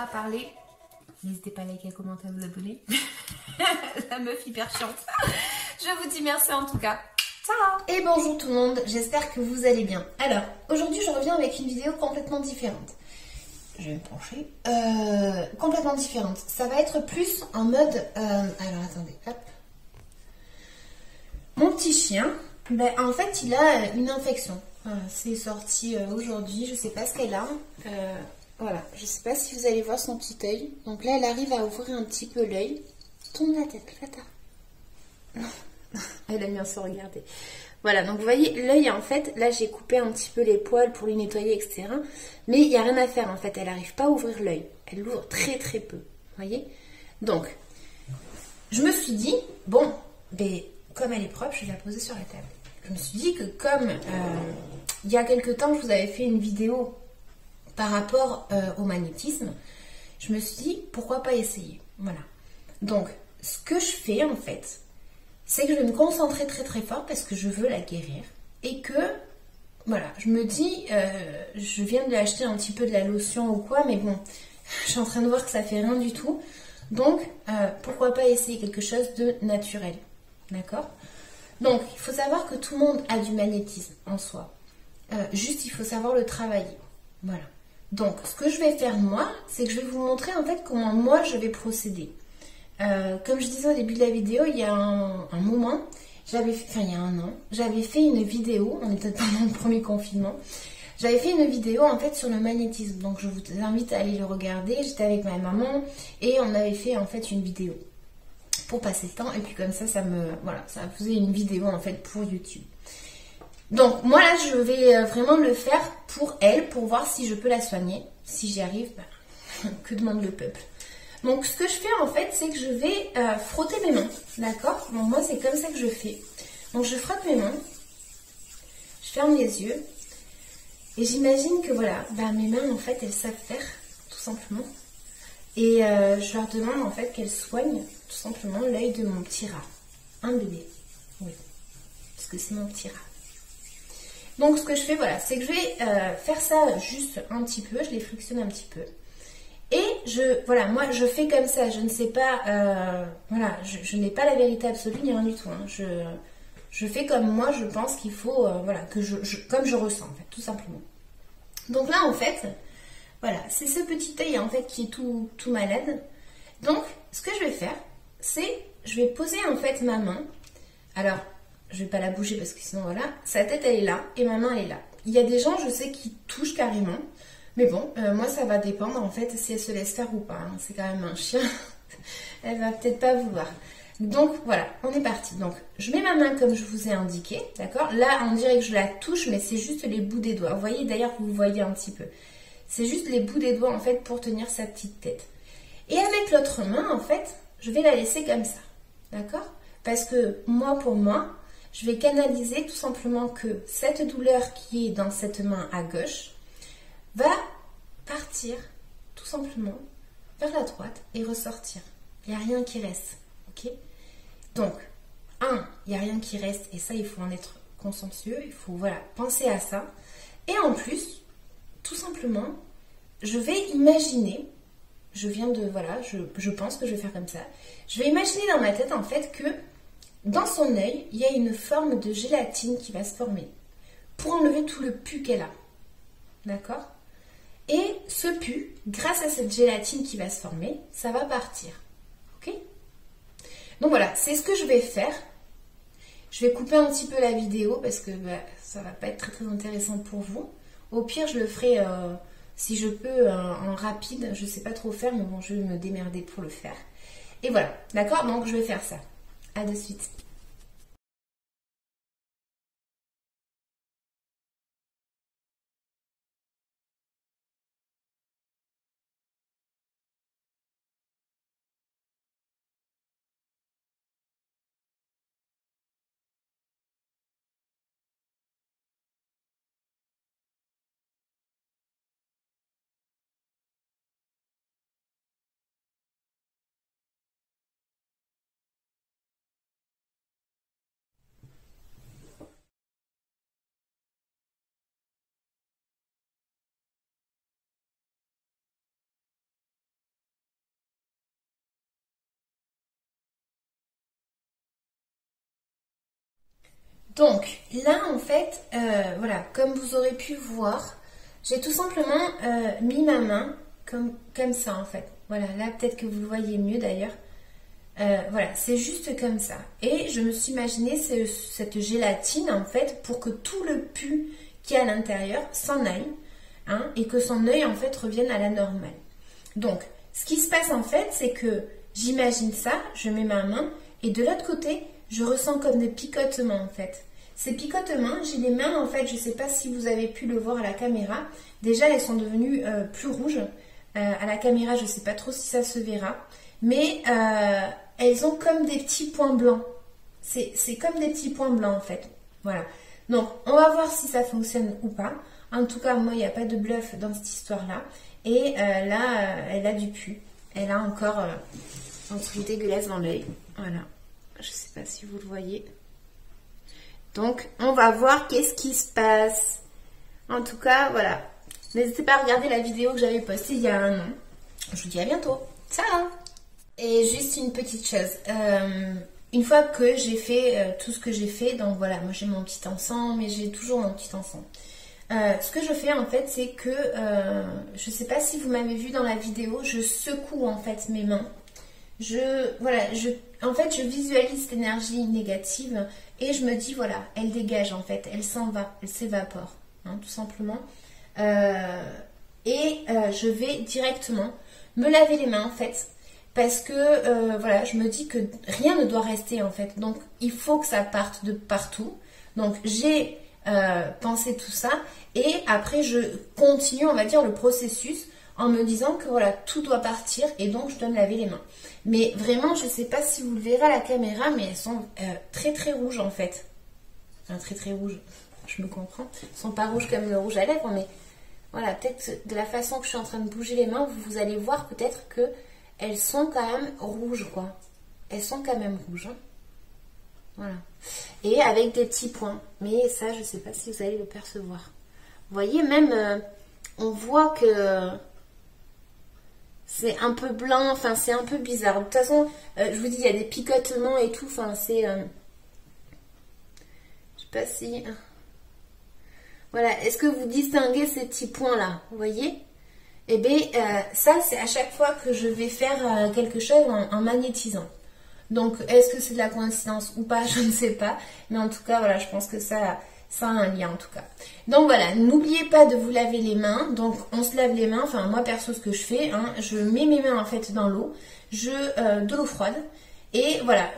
pas parlé. N'hésitez pas à liker, commenter, à vous abonner. La meuf hyper chiante. Je vous dis merci en tout cas. Ciao. Et bonjour tout le monde, j'espère que vous allez bien. Alors, aujourd'hui je reviens avec une vidéo complètement différente. Je vais me pencher. Complètement différente. Ça va être plus en mode... alors attendez, hop. Mon petit chien, ben, en fait il a une infection. C'est sorti aujourd'hui, je sais pas ce qu'elle a. Voilà, je sais pas si vous allez voir son petit œil. Donc là elle arrive à ouvrir un petit peu l'œil. Tourne la tête, Clata. Non, elle aime bien se regarder. Voilà, donc vous voyez l'œil en fait, là j'ai coupé un petit peu les poils pour lui nettoyer, etc. Mais il n'y a rien à faire en fait, elle n'arrive pas à ouvrir l'œil. Elle l'ouvre très très peu, vous voyez. Donc, je me suis dit, bon, ben, comme elle est propre, je vais la poser sur la table. Je me suis dit que comme il y a quelques temps, je vous avais fait une vidéo par rapport au magnétisme, je me suis dit, pourquoi pas essayer. Voilà. Donc, ce que je fais en fait, c'est que je vais me concentrer très très fort parce que je veux la guérir. Et que, voilà, je me dis, je viens de lui acheter un petit peu de la lotion ou quoi, mais bon, je suis en train de voir que ça fait rien du tout. Donc, pourquoi pas essayer quelque chose de naturel. D'accord? Donc, il faut savoir que tout le monde a du magnétisme en soi. Juste, il faut savoir le travailler. Voilà. Donc, ce que je vais faire moi, c'est que je vais vous montrer en fait comment moi je vais procéder. Comme je disais au début de la vidéo, il y a un moment, il y a un an, j'avais fait une vidéo, on était pendant le premier confinement, j'avais fait une vidéo en fait sur le magnétisme. Donc, je vous invite à aller le regarder. J'étais avec ma maman et on avait fait en fait une vidéo pour passer le temps, et puis comme ça, ça faisait une vidéo en fait pour YouTube. Donc moi là je vais vraiment le faire pour elle, pour voir si je peux la soigner. Si j'y arrive, que demande le peuple. Donc ce que je fais en fait, c'est que je vais frotter mes mains, d'accord. Donc moi c'est comme ça que je fais. Donc je frotte mes mains, je ferme les yeux, et j'imagine que voilà, mes mains en fait elles savent faire, tout simplement. Et je leur demande en fait qu'elles soignent tout simplement l'œil de mon petit rat. Un bébé, oui, parce que c'est mon petit rat. Donc ce que je fais, voilà, c'est que je vais faire ça juste un petit peu, je les frictionne un petit peu. Et voilà, moi je fais comme ça, je ne sais pas, voilà, je n'ai pas la vérité absolue ni rien du tout. Hein. Je fais comme moi je pense qu'il faut, voilà, comme je ressens en fait, tout simplement. Donc là en fait, voilà, c'est ce petit œil en fait qui est tout malade. Donc ce que je vais faire, c'est, je vais poser en fait ma main. Alors, je vais pas la bouger parce que sinon voilà, sa tête elle est là et ma main elle est là. Il y a des gens, je sais, qui touchent carrément. Mais bon, moi ça va dépendre en fait si elle se laisse faire ou pas. Hein. C'est quand même un chien. Elle va peut-être pas vouloir. Donc voilà, on est parti. Donc je mets ma main comme je vous ai indiqué, d'accord. Là on dirait que je la touche, mais c'est juste les bouts des doigts. Vous voyez, d'ailleurs vous voyez un petit peu. C'est juste les bouts des doigts en fait pour tenir sa petite tête. Et avec l'autre main en fait, je vais la laisser comme ça, d'accord. Parce que moi pour moi, je vais canaliser tout simplement que cette douleur qui est dans cette main à gauche va partir tout simplement vers la droite et ressortir. Il n'y a rien qui reste, ok. Donc, il n'y a rien qui reste et ça, il faut en être consciencieux, il faut voilà, penser à ça. Et en plus, tout simplement, je vais imaginer, je pense que je vais faire comme ça, je vais imaginer dans ma tête en fait que dans son œil, il y a une forme de gélatine qui va se former pour enlever tout le pus qu'elle a. D'accord? Et ce pus, grâce à cette gélatine qui va se former, ça va partir. Ok? Donc voilà, c'est ce que je vais faire. Je vais couper un petit peu la vidéo parce que ça va pas être très très intéressant pour vous. Au pire, je le ferai, si je peux, en rapide. Je sais pas trop faire, mais bon, je vais me démerder pour le faire. Et voilà, d'accord? Donc je vais faire ça. À de suite. Donc là en fait, voilà, comme vous aurez pu voir, j'ai tout simplement mis ma main comme ça en fait. Voilà, là peut-être que vous le voyez mieux d'ailleurs. Voilà, c'est juste comme ça. Et je me suis imaginé cette gélatine en fait pour que tout le pus qui est à l'intérieur s'en aille, hein, et que son œil en fait revienne à la normale. Donc, ce qui se passe en fait, c'est que j'imagine ça, je mets ma main et de l'autre côté, je ressens comme des picotements en fait. Ces picotements, j'ai les mains en fait, je ne sais pas si vous avez pu le voir à la caméra. Déjà, elles sont devenues plus rouges. À la caméra, je ne sais pas trop si ça se verra. Mais elles ont comme des petits points blancs. C'est comme des petits points blancs en fait. Voilà. Donc, on va voir si ça fonctionne ou pas. En tout cas, moi, il n'y a pas de bluff dans cette histoire-là. Et là, elle a du pus. Elle a encore un truc dégueulasse dans l'œil. Voilà. Je ne sais pas si vous le voyez. Donc, on va voir qu'est-ce qui se passe. En tout cas, voilà. N'hésitez pas à regarder la vidéo que j'avais postée il y a un an. Je vous dis à bientôt. Ciao! Et juste une petite chose. Une fois que j'ai fait tout ce que j'ai fait, donc voilà, moi j'ai mon petit encens, mais j'ai toujours mon petit encens. Ce que je fais en fait, c'est que, je ne sais pas si vous m'avez vu dans la vidéo, je secoue en fait mes mains. En fait, je visualise cette énergie négative et je me dis, voilà, elle dégage en fait, elle s'en va, elle s'évapore, hein, tout simplement. Je vais directement me laver les mains en fait, parce que, voilà, je me dis que rien ne doit rester en fait, donc il faut que ça parte de partout. Donc j'ai pensé tout ça et après je continue, on va dire, le processus en me disant que voilà, tout doit partir et donc je dois me laver les mains. Mais vraiment, je ne sais pas si vous le verrez à la caméra, mais elles sont très très rouges en fait. Enfin, très très rouges, je me comprends. Elles ne sont pas rouges comme le rouge à lèvres, mais voilà, peut-être de la façon que je suis en train de bouger les mains, vous allez voir peut-être que elles sont quand même rouges, quoi. Elles sont quand même rouges, hein. Voilà. Et avec des petits points. Mais ça, je ne sais pas si vous allez le percevoir. Vous voyez, même, on voit que c'est un peu blanc, enfin, c'est un peu bizarre. De toute façon, je vous dis, il y a des picotements et tout, enfin, c'est... je sais pas si... Voilà, est-ce que vous distinguez ces petits points-là? Vous voyez? Eh bien, ça, c'est à chaque fois que je vais faire quelque chose en magnétisant. Donc, est-ce que c'est de la coïncidence ou pas? Je ne sais pas. Mais en tout cas, voilà, je pense que ça a un lien en tout cas. Donc voilà, n'oubliez pas de vous laver les mains. Donc, on se lave les mains. Enfin, moi, perso, ce que je fais, hein, je mets mes mains en fait dans l'eau. De l'eau froide. Et voilà,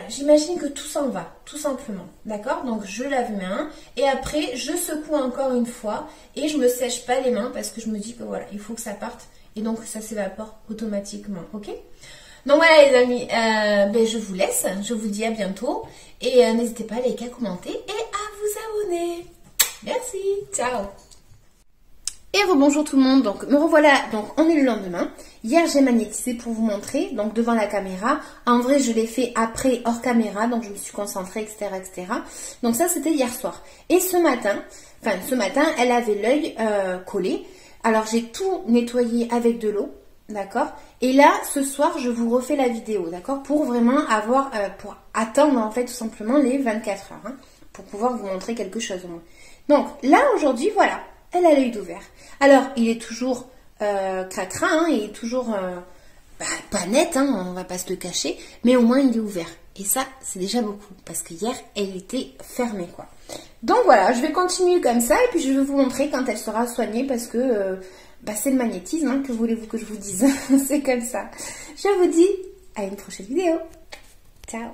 j'imagine que tout s'en va, tout simplement. D'accord? Donc, je lave mes mains. Et après, je secoue encore une fois. Et je me sèche pas les mains parce que je me dis que voilà, il faut que ça parte. Et donc, ça s'évapore automatiquement. Ok? Donc voilà les amis, je vous laisse, je vous dis à bientôt et n'hésitez pas à liker, à commenter et à vous abonner. Merci, ciao. Et rebonjour tout le monde, donc me revoilà, donc on est le lendemain. Hier j'ai magnétisé pour vous montrer, donc devant la caméra. En vrai je l'ai fait après hors caméra, donc je me suis concentrée, etc. etc. Donc ça c'était hier soir. Et ce matin, elle avait l'œil collé. Alors j'ai tout nettoyé avec de l'eau. D'accord? Et là, ce soir, je vous refais la vidéo, d'accord? Pour vraiment avoir, pour attendre en fait tout simplement les 24 heures, hein, pour pouvoir vous montrer quelque chose au moins. Donc là, aujourd'hui, voilà, elle a l'œil d'ouvert. Alors, il est toujours cracra, hein, il est toujours pas net, hein, on va pas se le cacher, mais au moins il est ouvert. Et ça, c'est déjà beaucoup, parce que hier, elle était fermée, quoi. Donc voilà, je vais continuer comme ça, et puis je vais vous montrer quand elle sera soignée, parce que... c'est le magnétisme, hein, que voulez-vous que je vous dise? C'est comme ça. Je vous dis à une prochaine vidéo. Ciao!